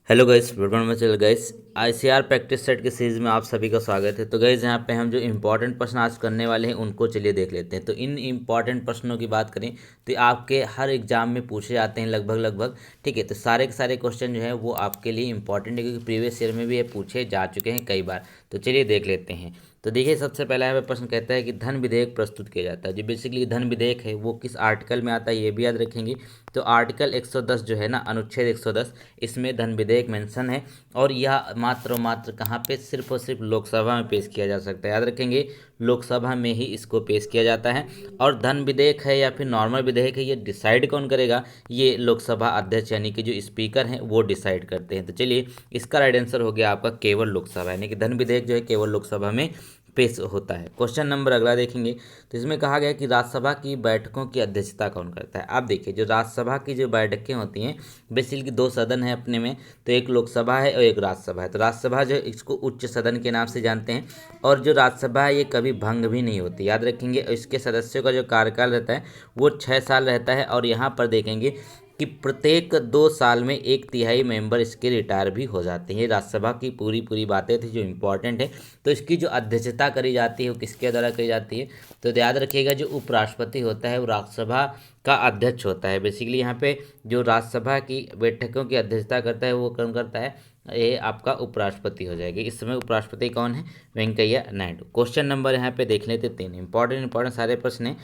Hello guys, good morning guys. ICR practice set के series में आप सभी का स्वागत है। तो गाइस यहाँ पे हम जो इंपॉर्टेंट प्रश्न आज करने वाले हैं उनको चलिए देख लेते हैं। तो इन इंपॉर्टेंट प्रश्नों की बात करें तो आपके हर एग्जाम में पूछे जाते हैं लगभग। ठीक है, तो सारे के सारे क्वेश्चन जो है वो आपके लिए इंपॉर्टेंट है क्योंकि प्रीवियस ईयर में भी ये पूछे जा चुके हैं कई बार। तो चलिए देख लेते हैं। तो देखिए, सबसे पहला यहाँ पे प्रश्न कहता है कि धन विधेयक प्रस्तुत किया जाता है। जो बेसिकली धन विधेयक है वो किस आर्टिकल में आता है ये भी याद रखेंगे। तो आर्टिकल 110 जो है ना, अनुच्छेद 110, इसमें धन विधेयक मेंशन है। और यह मात्र और मात्र कहाँ पे, सिर्फ और सिर्फ लोकसभा में पेश किया जा सकता है। याद रखेंगे, लोकसभा में ही इसको पेश किया जाता है। और धन विधेयक है या फिर नॉर्मल विधेयक है, ये डिसाइड कौन करेगा? ये लोकसभा अध्यक्ष यानी कि जो स्पीकर हैं वो डिसाइड करते हैं। तो चलिए, इसका राइट आंसर हो गया आपका केवल लोकसभा, यानी कि धन विधेयक जो है केवल लोकसभा में पेश होता है। क्वेश्चन नंबर अगला देखेंगे। तो इसमें कहा गया कि राज्यसभा की बैठकों की अध्यक्षता कौन करता है। आप देखिए, जो राज्यसभा की जो बैठकें होती हैं, बेसिकली दो सदन है अपने में, तो एक लोकसभा है और एक राज्यसभा है। तो राज्यसभा जो है इसको उच्च सदन के नाम से जानते हैं। और जो राज्यसभा है ये कभी भंग भी नहीं होती, याद रखेंगे। और इसके सदस्यों का जो कार्यकाल रहता है वो 6 साल रहता है। और यहाँ पर देखेंगे कि प्रत्येक 2 साल में 1/3 मेंबर इसके रिटायर भी हो जाते हैं। ये राज्यसभा की पूरी पूरी बातें थी जो इम्पोर्टेंट है। तो इसकी जो अध्यक्षता करी जाती है वो किसके द्वारा करी जाती है? तो याद रखिएगा, जो उपराष्ट्रपति होता है वो राज्यसभा का अध्यक्ष होता है। बेसिकली यहाँ पे जो राज्यसभा की बैठकों की अध्यक्षता करता है वो कौन करता है? ये आपका उपराष्ट्रपति हो जाएगी। इस समय उपराष्ट्रपति कौन है? वेंकैया नायडू। क्वेश्चन नंबर यहाँ पे देख लेते 3 इंपॉर्टेंट सारे प्रश्न हैं।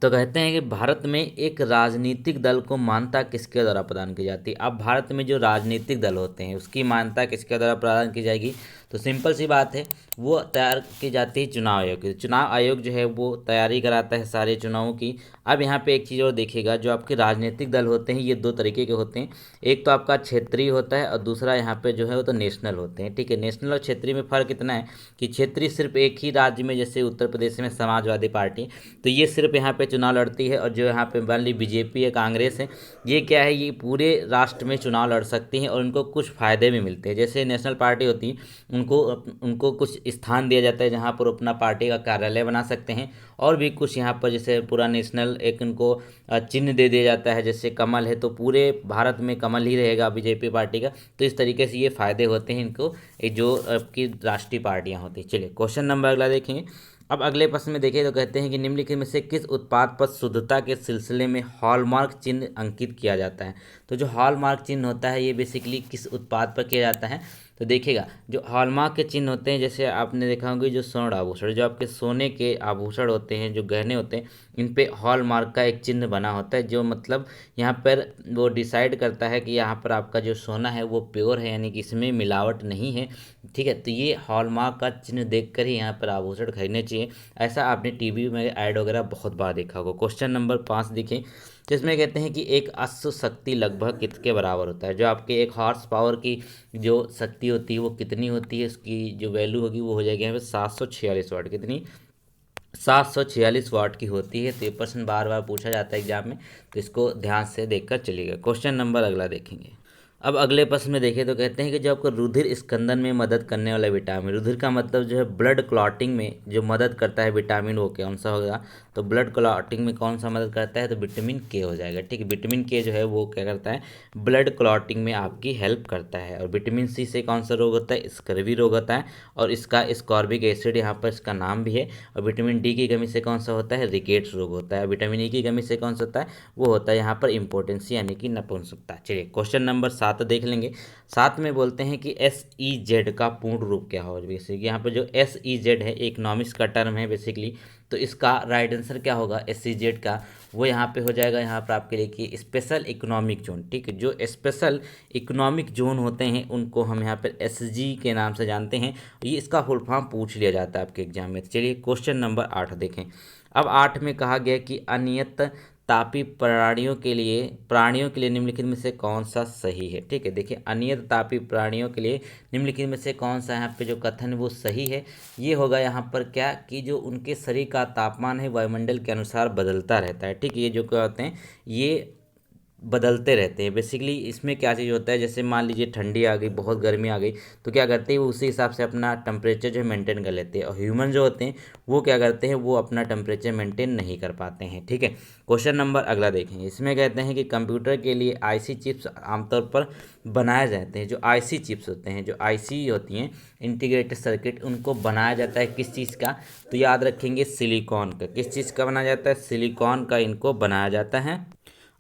तो कहते हैं कि भारत में एक राजनीतिक दल को मान्यता किसके द्वारा प्रदान की जाती है। अब भारत में जो राजनीतिक दल होते हैं उसकी मान्यता किसके द्वारा प्रदान की जाएगी? तो सिंपल सी बात है, वो तैयार की जाती है चुनाव आयोग की। चुनाव आयोग जो है वो तैयारी कराता है सारे चुनावों की। अब यहाँ पे एक चीज़ और देखिएगा, जो आपके राजनीतिक दल होते हैं ये 2 तरीके के होते हैं। एक तो आपका क्षेत्रीय होता है और दूसरा यहाँ पे जो है वो तो नेशनल होते हैं। ठीक है, नेशनल और क्षेत्रीय में फ़र्क इतना है कि क्षेत्रीय सिर्फ एक ही राज्य में, जैसे उत्तर प्रदेश में समाजवादी पार्टी, तो ये सिर्फ यहाँ पे चुनाव लड़ती है। और जो यहाँ पे मान ली बीजेपी है, कांग्रेस है, ये क्या है, ये पूरे राष्ट्र में चुनाव लड़ सकती हैं और उनको कुछ फ़ायदे भी मिलते हैं। जैसे नेशनल पार्टी होती है, उनको उनको कुछ स्थान दिया जाता है जहाँ पर अपना पार्टी का कार्यालय बना सकते हैं। और भी कुछ यहाँ पर जैसे पूरा नेशनल एक उनको चिन्ह दे दिया जाता है, जैसे कमल है तो पूरे भारत में कमल ही रहेगा बीजेपी पार्टी का। तो इस तरीके से ये फ़ायदे होते हैं इनको, ये जो आपकी राष्ट्रीय पार्टियाँ होती हैं। चलिए, क्वेश्चन नंबर अगला देखेंगे। अब अगले प्रश्न में देखिए, तो कहते हैं कि निम्नलिखित में से किस उत्पाद पर शुद्धता के सिलसिले में हॉलमार्क चिन्ह अंकित किया जाता है। तो जो हॉलमार्क चिन्ह होता है ये बेसिकली किस उत्पाद पर किया जाता है? तो देखिएगा, जो हॉलमार्क के चिन्ह होते हैं, जैसे आपने देखा होगा जो स्वर्ण आभूषण, जो आपके सोने के आभूषण होते हैं, जो गहने होते हैं, इन पे हॉलमार्क का एक चिन्ह बना होता है, जो मतलब यहाँ पर वो डिसाइड करता है कि यहाँ पर आपका जो सोना है वो प्योर है, यानी कि इसमें मिलावट नहीं है। ठीक है, तो ये हॉलमार्क का चिन्ह देखकर ही यहाँ पर आभूषण खरीदने चाहिए। ऐसा आपने टीवी में ऐड वगैरह बहुत बार देखा होगा। क्वेश्चन नंबर 5 देखें, जिसमें कहते हैं कि एक अश्व शक्ति लगभग कितने बराबर होता है। जो आपके एक हॉर्स पावर की जो शक्ति होती है वो कितनी होती है, उसकी जो वैल्यू होगी वो हो जाएगी यहाँ पे 746 वाट। कितनी? 746 वाट की होती है। तो ये प्रश्न बार बार पूछा जाता है एग्जाम में, तो इसको ध्यान से देखकर चलिएगा। क्वेश्चन नंबर अगला देखेंगे। अब अगले प्रश्न में देखें तो कहते हैं कि जो आपको रुधिर स्कंदन में मदद करने वाला विटामिन, रुधिर का मतलब जो है ब्लड क्लॉटिंग में जो मदद करता है विटामिन, वो कौन सा होगा? तो ब्लड क्लॉटिंग में कौन सा मदद करता है? तो विटामिन के हो जाएगा। ठीक है, विटामिन के जो है वो क्या करता है? ब्लड क्लॉटिंग में आपकी हेल्प करता है। और विटामिन सी से कौन सा रोग होता है? स्कर्वी रोग होता है। और इसका स्कॉर्बिक एसिड यहाँ पर इसका नाम भी है। और विटामिन डी की कमी से कौन सा होता है? रिकेट्स रोग होता है। विटामिन ई की कमी से कौन सा होता है? वो होता है यहाँ पर इम्पोर्टेंसी यानी कि नपुंसकता। चलिए, क्वेश्चन नंबर 7 देख लेंगे। 7 में बोलते हैं कि SEZ का पूर्ण रूप क्या हो। बेसिकली यहाँ पर जो SEZ है इकोनॉमिक्स का टर्म है बेसिकली, तो इसका राइट आंसर क्या होगा SEZ का? वो यहाँ पे हो जाएगा, यहाँ पर आपके लिए कि स्पेशल इकोनॉमिक जोन। ठीक है, जो स्पेशल इकोनॉमिक जोन होते हैं उनको हम यहाँ पर SG के नाम से जानते हैं। ये इसका फुल फॉर्म पूछ लिया जाता है आपके एग्जाम में। चलिए, क्वेश्चन नंबर 8 देखें। अब 8 में कहा गया कि अनियत तापी प्राणियों के लिए निम्नलिखित में से कौन सा सही है। ठीक है, देखिए, अनियत तापी प्राणियों के लिए निम्नलिखित में से कौन सा यहाँ पे जो कथन है वो सही है। ये होगा यहाँ पर क्या कि जो उनके शरीर का तापमान है वायुमंडल के अनुसार बदलता रहता है। ठीक है, ये जो क्या होते हैं, ये बदलते रहते हैं। बेसिकली इसमें क्या चीज़ होता है, जैसे मान लीजिए ठंडी आ गई, बहुत गर्मी आ गई, तो क्या करते हैं वो उसी हिसाब से अपना टेम्परेचर जो है मेंटेन कर लेते हैं। और ह्यूमन जो होते हैं वो क्या करते हैं, वो अपना टेम्परेचर मेंटेन नहीं कर पाते हैं। ठीक है, क्वेश्चन नंबर अगला देखेंगे। इसमें कहते हैं कि कंप्यूटर के लिए आईसी चिप्स आमतौर पर बनाए जाते हैं। जो आईसी चिप्स होते हैं, जो आईसी होती हैं इंटीग्रेटेड सर्किट, उनको बनाया जाता है किस चीज़ का, तो याद रखेंगे सिलिकॉन का। किस चीज़ का बनाया जाता है, सिलिकॉन का इनको बनाया जाता है।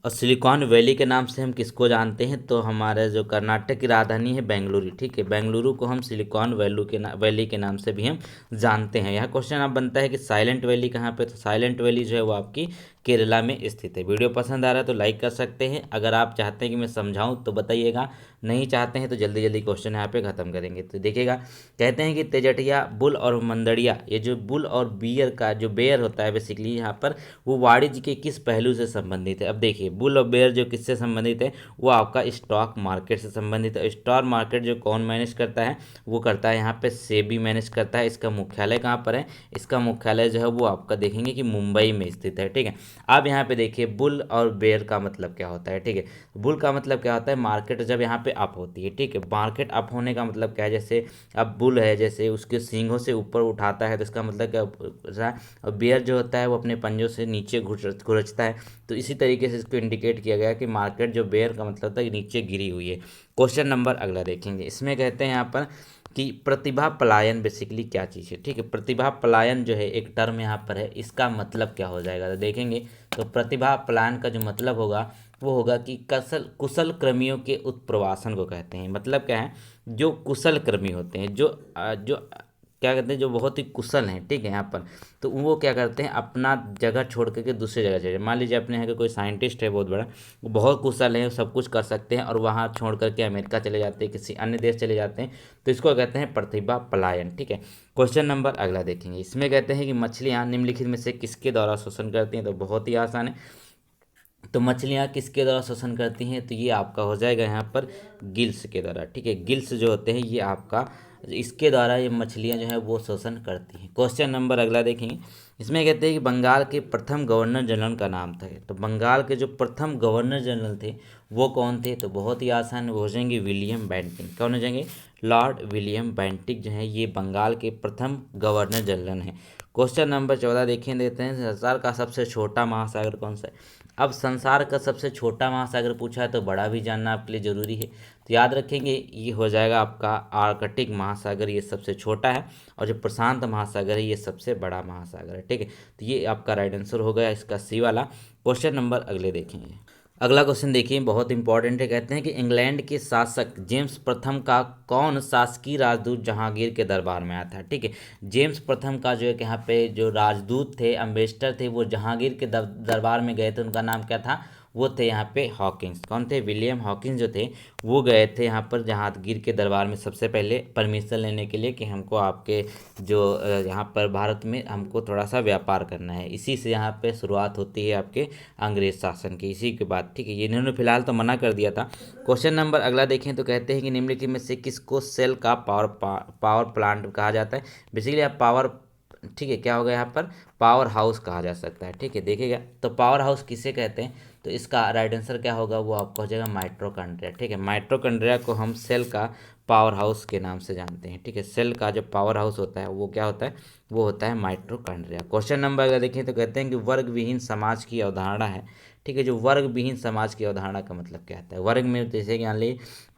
और सिलिकॉन वैली के नाम से हम किसको जानते हैं, तो हमारे जो कर्नाटक की राजधानी है बेंगलुरु। ठीक है, बेंगलुरु को हम सिलिकॉन वैली के नाम से भी हम जानते हैं। यह क्वेश्चन अब बनता है कि साइलेंट वैली कहाँ पे, तो साइलेंट वैली जो है वो आपकी केरला में स्थित है। वीडियो पसंद आ रहा है तो लाइक कर सकते हैं। अगर आप चाहते हैं कि मैं समझाऊं तो बताइएगा, नहीं चाहते हैं तो जल्दी जल्दी क्वेश्चन यहाँ पे खत्म करेंगे। तो देखिएगा, कहते हैं कि तेजटिया, बुल और मंदड़िया, ये जो बुल और बियर का जो बेयर होता है बेसिकली यहाँ पर, वो वाणिज्य के किस पहलू से संबंधित है। अब देखिए, बुल और बेयर जो किससे संबंधित है, वो आपका स्टॉक मार्केट से संबंधित है। स्टॉक मार्केट जो कौन मैनेज करता है, वो करता है यहाँ पे सेबी मैनेज करता है। इसका मुख्यालय कहाँ पर है, इसका मुख्यालय जो है वो आपका देखेंगे कि मुंबई में स्थित है। ठीक है, अब यहाँ पे देखिए बुल और बेयर का मतलब क्या होता है। ठीक है, बुल का मतलब क्या होता है, मार्केट जब यहाँ पे अप होती है। ठीक है, मार्केट अप होने का मतलब क्या है, जैसे अब बुल है, जैसे उसके सींगों से ऊपर उठाता है तो इसका मतलब क्या होता है, और बेयर जो होता है वो अपने पंजों से नीचे घुरचता है। तो इसी तरीके से इसको इंडिकेट किया गया कि मार्केट जो बेयर का मतलब होता है नीचे गिरी हुई है। क्वेश्चन नंबर अगला देखेंगे। इसमें कहते हैं यहाँ पर कि प्रतिभा पलायन बेसिकली क्या चीज़ है। ठीक है, प्रतिभा पलायन जो है एक टर्म यहाँ पर है, इसका मतलब क्या हो जाएगा तो देखेंगे। तो प्रतिभा पलायन का जो मतलब होगा वो होगा कि कुशल कर्मियों के उत्प्रवासन को कहते हैं। मतलब क्या है, जो कुशल कर्मी होते हैं, जो क्या कहते हैं, जो बहुत ही कुशल हैं। ठीक है, यहाँ पर तो वो क्या करते हैं, अपना जगह छोड़ करके दूसरी जगह चले। मान लीजिए अपने यहाँ के कोई साइंटिस्ट है बहुत बड़ा, वो बहुत कुशल है, सब कुछ कर सकते हैं, और वहाँ छोड़ करके अमेरिका चले जाते हैं, किसी अन्य देश चले जाते हैं, तो इसको कहते हैं प्रतिभा पलायन। ठीक है, क्वेश्चन नंबर अगला देखेंगे। इसमें कहते हैं कि मछलियाँ निम्नलिखित में से किसके द्वारा शोषण करती हैं, तो बहुत ही आसान है। तो मछलियाँ किसके द्वारा शोषण करती हैं, तो ये आपका हो जाएगा यहाँ पर गिल्स के द्वारा। ठीक है, गिल्स जो होते हैं ये आपका, इसके द्वारा ये मछलियाँ जो है वो शोषण करती हैं। क्वेश्चन नंबर अगला देखेंगे। इसमें कहते हैं कि बंगाल के प्रथम गवर्नर जनरल का नाम था। तो बंगाल के जो प्रथम गवर्नर जनरल थे वो कौन थे, तो बहुत ही आसान हो जाएंगे, विलियम बेंटिक। कौन हो जाएंगे, लॉर्ड विलियम बेंटिक जो है ये बंगाल के प्रथम गवर्नर जनरल हैं। क्वेश्चन नंबर 14 देखें देते हैं, संसार का सबसे छोटा महासागर कौन सा है। अब संसार का सबसे छोटा महासागर पूछा है तो बड़ा भी जानना आपके लिए ज़रूरी है। तो याद रखेंगे ये हो जाएगा आपका आर्कटिक महासागर, ये सबसे छोटा है, और जो प्रशांत महासागर है ये सबसे बड़ा महासागर है। ठीक है, तो ये आपका राइट आंसर हो गया इसका सी वाला। क्वेश्चन नंबर अगले देखेंगे। अगला क्वेश्चन देखिए, बहुत इंपॉर्टेंट है। कहते हैं कि इंग्लैंड के शासक जेम्स प्रथम का कौन शासकीय राजदूत जहांगीर के दरबार में आया था। ठीक है, जेम्स प्रथम का जो है कि यहाँ पे जो राजदूत थे, अम्बेसडर थे, वो जहांगीर के दरबार में गए थे। उनका नाम क्या था, वो थे यहाँ पे हॉकिंस। कौन थे, विलियम हॉकिंस जो थे वो गए थे यहाँ पर जहांगीर के दरबार में सबसे पहले परमिशन लेने के लिए कि हमको आपके जो यहाँ पर भारत में हमको थोड़ा सा व्यापार करना है। इसी से यहाँ पे शुरुआत होती है आपके अंग्रेज शासन की, इसी के बाद। ठीक है, ये इन्होंने फिलहाल तो मना कर दिया था। क्वेश्चन नंबर अगला देखें तो कहते हैं कि निम्नलिखित में से किसको सेल का पावर प्लांट कहा जाता है। बेसिकली आप पावर, ठीक है, क्या होगा यहाँ पर, पावर हाउस कहा जा सकता है। ठीक है, देखिएगा तो पावर हाउस किसे कहते हैं, तो इसका राइट आंसर क्या होगा, वो आपका हो जाएगा माइट्रोकॉन्ड्रिया। ठीक है, माइट्रोकॉन्ड्रिया को हम सेल का पावर हाउस के नाम से जानते हैं। ठीक है, सेल का जो पावर हाउस होता है वो क्या होता है, वो होता है माइट्रोकॉन्ड्रिया। क्वेश्चन नंबर अगर देखें तो कहते हैं कि वर्ग विहीन समाज की अवधारणा है। ठीक है, जो वर्ग विहीन समाज की अवधारणा का मतलब क्या होता है, वर्ग में जैसे कि मान ली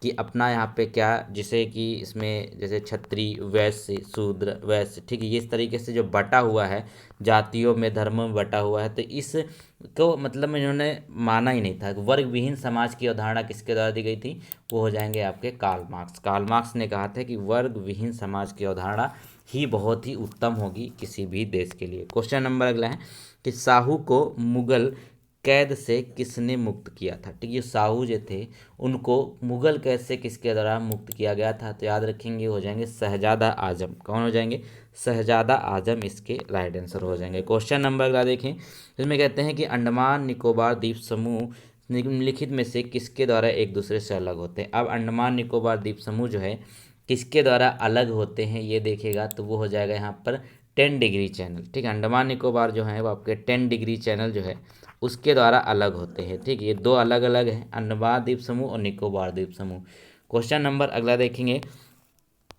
कि अपना यहाँ पे क्या, जैसे कि इसमें जैसे क्षत्रिय, वैश्य, शूद्र, वैश्य, ठीक है, ये इस तरीके से जो बटा हुआ है जातियों में, धर्मों में बटा हुआ है, तो इस को मतलब में इन्होंने माना ही नहीं था। वर्ग विहीन समाज की अवधारणा किसके द्वारा दी गई थी, वो हो जाएंगे आपके कार्ल मार्क्स। कार्ल मार्क्स ने कहा था कि वर्ग विहीन समाज की अवधारणा ही बहुत ही उत्तम होगी किसी भी देश के लिए। क्वेश्चन नंबर अगला है कि साहू को मुगल कैद से किसने मुक्त किया था। ठीक है, साहू जो थे उनको मुगल कैद से किसके द्वारा मुक्त किया गया था, तो याद रखेंगे हो जाएंगे शहजादा आजम। कौन हो जाएंगे, शहजादा आजम इसके राइट आंसर हो जाएंगे। क्वेश्चन नंबर अगला देखें, इसमें कहते हैं कि अंडमान निकोबार द्वीप समूह निम्नलिखित में से किसके द्वारा एक दूसरे से अलग होते हैं। अब अंडमान निकोबार द्वीप समूह जो है किसके द्वारा अलग होते हैं ये देखेगा, तो वो हो जाएगा यहाँ पर 10 डिग्री चैनल। ठीक है, अंडमान निकोबार जो है वो आपके 10 डिग्री चैनल जो है उसके द्वारा अलग होते हैं। ठीक है, ये दो अलग अलग हैं, अंडमान द्वीप समूह और निकोबार द्वीप समूह। क्वेश्चन नंबर अगला देखेंगे,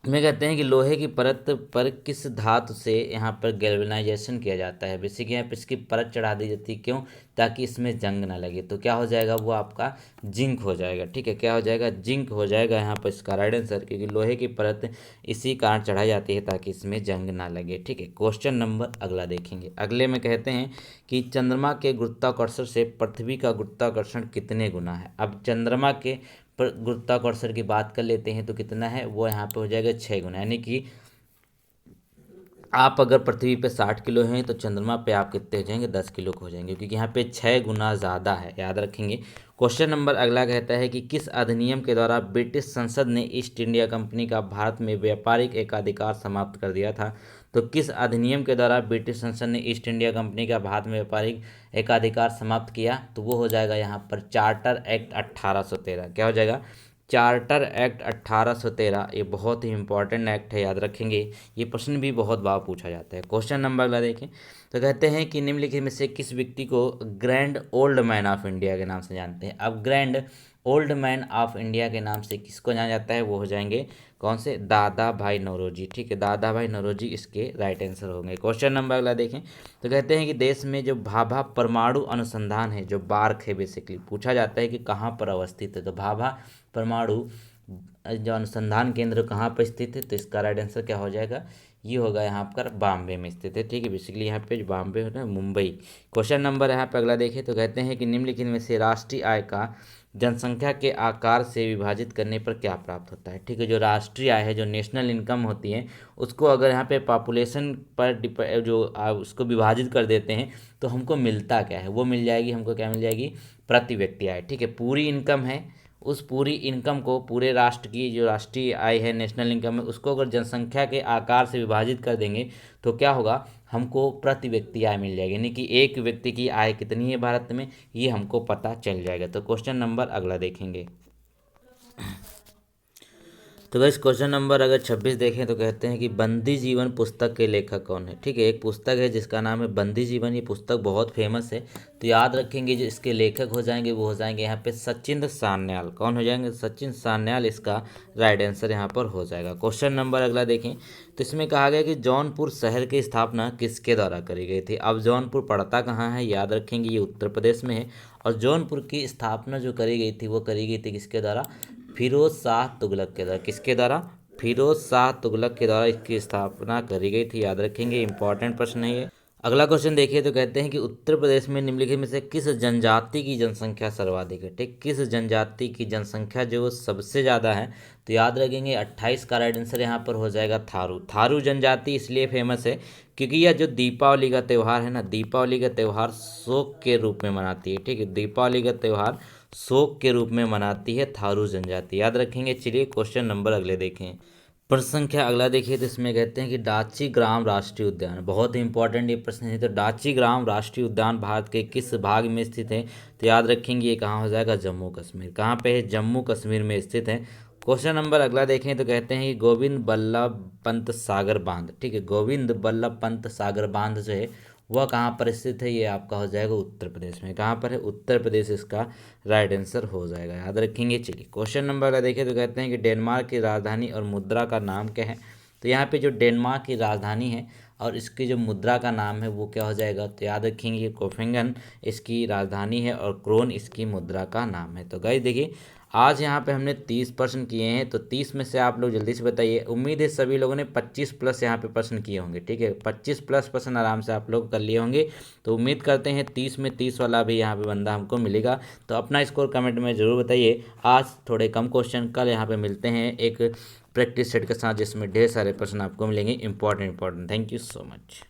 में कहते हैं कि लोहे की परत पर किस धातु से यहाँ पर गैल्वेनाइजेशन किया जाता है। बेसिकली यहाँ पर इसकी परत चढ़ा दी जाती है, क्यों? ताकि इसमें जंग ना लगे। तो क्या हो जाएगा, वो आपका जिंक हो जाएगा। ठीक है, क्या हो जाएगा, जिंक हो जाएगा यहाँ पर इसका राइट आंसर, क्योंकि लोहे की परत इसी कारण चढ़ाई जाती है ताकि इसमें जंग ना लगे। ठीक है, क्वेश्चन नंबर अगला देखेंगे। अगले में कहते हैं कि चंद्रमा के गुरुत्वाकर्षण से पृथ्वी का गुरुत्वाकर्षण कितने गुना है। अब चंद्रमा के पर गुरुत्वाकर्षण की बात कर लेते हैं तो कितना है, वो यहाँ पे हो जाएगा 6 गुना। यानी कि आप अगर पृथ्वी पे 60 किलो हैं तो चंद्रमा पे आप कितने हो जाएंगे, 10 किलो के हो जाएंगे, क्योंकि यहाँ पे 6 गुना ज़्यादा है, याद रखेंगे। क्वेश्चन नंबर अगला कहता है कि किस अधिनियम के द्वारा ब्रिटिश संसद ने ईस्ट इंडिया कंपनी का भारत में व्यापारिक एकाधिकार समाप्त कर दिया था। तो किस अधिनियम के द्वारा ब्रिटिश संसद ने ईस्ट इंडिया कंपनी का भारत में व्यापारिक एकाधिकार समाप्त किया, तो वो हो जाएगा यहाँ पर चार्टर एक्ट 1813। क्या हो जाएगा, चार्टर एक्ट 1813। ये बहुत ही इंपॉर्टेंट एक्ट है, याद रखेंगे। ये प्रश्न भी बहुत बार पूछा जाता है। क्वेश्चन नंबर अगला देखें, तो कहते हैं कि निम्नलिखित में से किस व्यक्ति को grand old man of India के नाम से जानते हैं। अब grand old man of India के नाम से किसको जाना जाता है, वो हो जाएंगे कौन से, दादा भाई नौरोजी। ठीक है, दादा भाई नौरोजी इसके राइट आंसर होंगे। क्वेश्चन नंबर अगला देखें, तो कहते हैं कि देश में जो भाभा परमाणु अनुसंधान है, जो बार्क है, बेसिकली पूछा जाता है कि कहाँ पर अवस्थित है। तो भाभा परमाणु जो अनुसंधान केंद्र कहाँ पर स्थित है, तो इसका राइट आंसर क्या हो जाएगा, ये होगा यहाँ पर बॉम्बे में स्थित है। ठीक है, बेसिकली यहाँ पे जो बॉम्बे होता है, मुंबई। क्वेश्चन नंबर यहाँ पे अगला देखें, तो कहते हैं कि निम्नलिखित में से राष्ट्रीय आय का जनसंख्या के आकार से विभाजित करने पर क्या प्राप्त होता है। ठीक है, जो राष्ट्रीय आय है, जो नेशनल इनकम होती है, उसको अगर यहाँ पे पॉपुलेशन पर जो उसको विभाजित कर देते हैं तो हमको मिलता क्या है, वो मिल जाएगी हमको, क्या मिल जाएगी, प्रति व्यक्ति आय। ठीक है, पूरी इनकम है, उस पूरी इनकम को पूरे राष्ट्र की जो राष्ट्रीय आय है, नेशनल इनकम है, उसको अगर जनसंख्या के आकार से विभाजित कर देंगे तो क्या होगा, हमको प्रति व्यक्ति आय मिल जाएगी। यानी कि एक व्यक्ति की आय कितनी है भारत में, ये हमको पता चल जाएगा। तो क्वेश्चन नंबर अगला देखेंगे, तो बस क्वेश्चन नंबर अगर 26 देखें तो कहते हैं कि बंदी जीवन पुस्तक के लेखक कौन है। ठीक है, एक पुस्तक है जिसका नाम है बंदी जीवन। ये पुस्तक बहुत फेमस है, तो याद रखेंगे जो इसके लेखक हो जाएंगे वो हो जाएंगे यहाँ पे सचिन सान्याल। कौन हो जाएंगे, सचिन सान्याल इसका राइट आंसर यहाँ पर हो जाएगा। क्वेश्चन नंबर अगला देखें, तो इसमें कहा गया कि जौनपुर शहर की स्थापना किसके द्वारा करी गई थी। अब जौनपुर पड़ता कहाँ है, याद रखेंगे ये उत्तर प्रदेश में है, और जौनपुर की स्थापना जो करी गई थी वो करी गई थी किसके द्वारा, फिरोज शाह तुगलक के द्वारा। किसके द्वारा, फिरोज शाह तुगलक के द्वारा इसकी स्थापना करी गई थी, याद रखेंगे, इंपॉर्टेंट प्रश्न है ये। अगला क्वेश्चन देखिए, तो कहते हैं कि उत्तर प्रदेश में निम्नलिखित में से किस जनजाति की जनसंख्या सर्वाधिक है। ठीक, किस जनजाति की जनसंख्या जो सबसे ज़्यादा है, तो याद रखेंगे 28 का राइट आंसर यहाँ पर हो जाएगा थारू। थारू जनजाति इसलिए फेमस है क्योंकि यह जो दीपावली का त्यौहार है ना, दीपावली का त्यौहार शोक के रूप में मनाती है। ठीक है, दीपावली का त्यौहार शोक के रूप में मनाती है थारू जनजाति, याद रखेंगे। चलिए क्वेश्चन नंबर अगले देखें, प्रश्न संख्या अगला देखिए, तो इसमें कहते हैं कि डाची ग्राम राष्ट्रीय उद्यान, बहुत ही इंपॉर्टेंट ये प्रश्न है। तो डाची ग्राम राष्ट्रीय उद्यान भारत के किस भाग में स्थित है, तो याद रखेंगे ये कहाँ हो जाएगा, जम्मू कश्मीर। कहाँ पे है, जम्मू कश्मीर में स्थित है। क्वेश्चन नंबर अगला देखें, तो कहते हैं कि गोविंद बल्लभ पंत सागर बांध। ठीक है, गोविंद बल्लभ पंत सागर बांध जो है वह कहाँ पर स्थित है, ये आपका हो जाएगा उत्तर प्रदेश में। कहाँ पर है, उत्तर प्रदेश इसका राइट आंसर हो जाएगा, याद रखेंगे। चलिए क्वेश्चन नंबर अगर देखें तो कहते हैं कि डेनमार्क की राजधानी और मुद्रा का नाम क्या है। तो यहाँ पे जो डेनमार्क की राजधानी है और इसकी जो मुद्रा का नाम है वो क्या हो जाएगा, तो याद रखेंगे कोपेनहेगन इसकी राजधानी है और क्रोन इसकी मुद्रा का नाम है। तो गाइस देखिए आज यहाँ पे हमने 30 प्रश्न किए हैं, तो 30 में से आप लोग जल्दी से बताइए। उम्मीद है सभी लोगों ने 25 प्लस यहाँ पे प्रश्न किए होंगे। ठीक है, 25 प्लस प्रश्न आराम से आप लोग कर लिए होंगे। तो उम्मीद करते हैं 30 में 30 वाला भी यहाँ पे बंदा हमको मिलेगा। तो अपना स्कोर कमेंट में ज़रूर बताइए। आज थोड़े कम क्वेश्चन, कल यहाँ पे मिलते हैं एक प्रैक्टिस सेट के साथ जिसमें ढेर सारे प्रश्न आपको मिलेंगे important. Thank you so much.